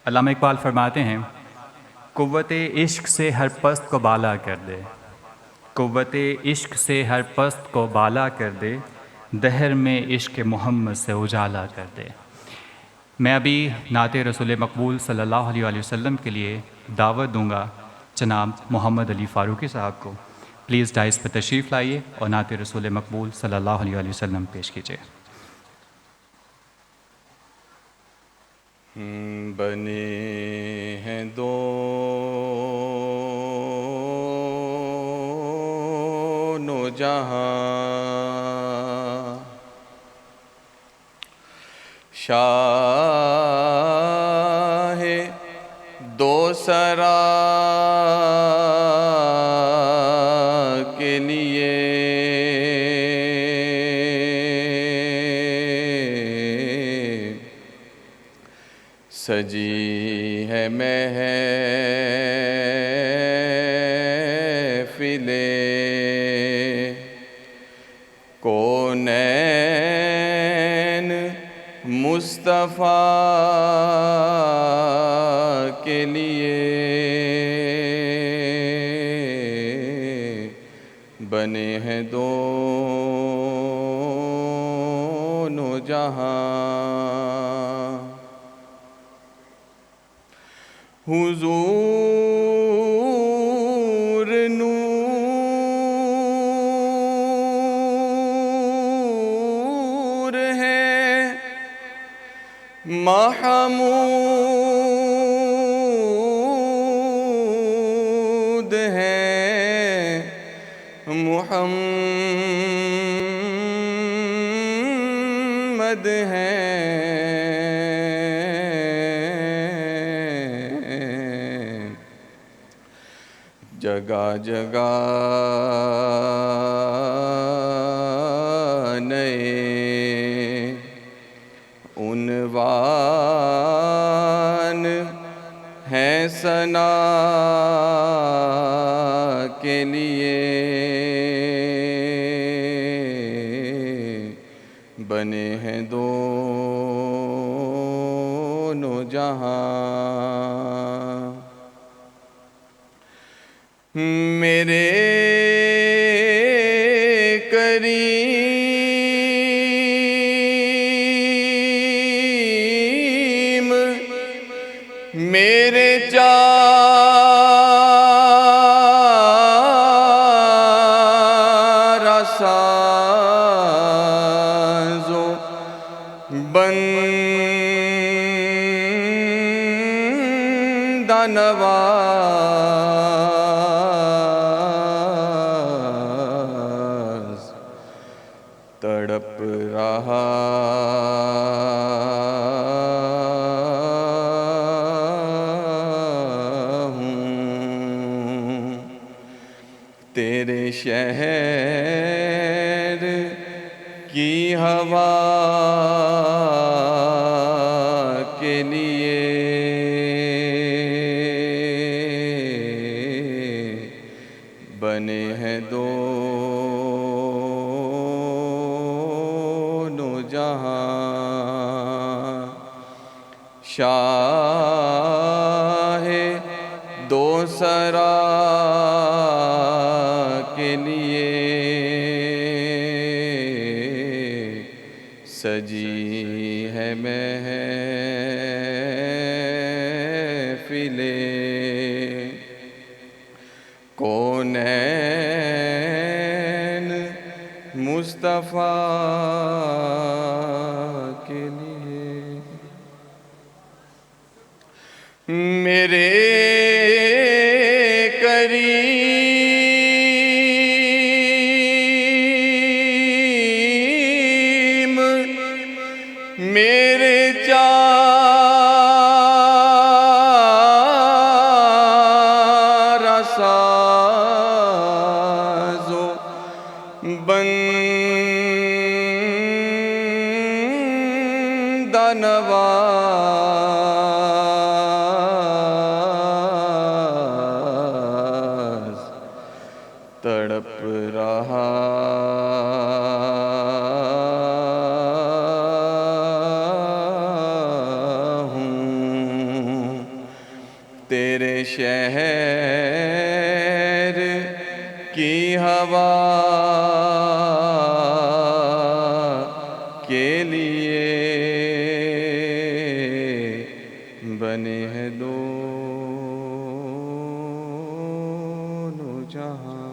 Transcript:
علامہ اقبال فرماتے ہیں، قوت عشق سے ہر پست کو بالا کر دے، قوت عشق سے ہر پست کو بالا کر دے، دہر میں عشق محمد سے اجالا کر دے۔ میں ابھی نعت رسول مقبول صلی اللہ علیہ وآلہ وسلم کے لیے دعوت دوں گا جناب محمد علی فاروقی صاحب کو۔ پلیز ڈائس پہ تشریف لائیے اور نعت رسول مقبول صلی اللہ علیہ وآلہ وسلم پیش کیجیے۔ بنے ہیں دونوں جہاں، شاہ دو سرا کے لیے سجی ہے محفل کونین مصطفیٰ کے لیے بنے ہیں دونوں جہاں۔ حضور نور ہے، محمود ہے، محمد ہے، جگہ جگہ نئے عنوان ہیں ثنا کے لیے بنے ہیں دونوں جہاں۔ میرے کریم میرے چارہ ساز و بندہ نواز، تڑپ رہا ہوں تیرے شہر کی ہوا کے لیے بنے ہیں دونوں جہاں۔ شاہ دو سرا کے لیے سجی ہے محفل کونین مصطفیٰ کے لیے۔ میرے کریم میرے چارہ ساز و بندہ نواز، تڑپ رہا ہوں تیرے شہر کی ہوا کے لیے بنے ہیں دونوں جہاں.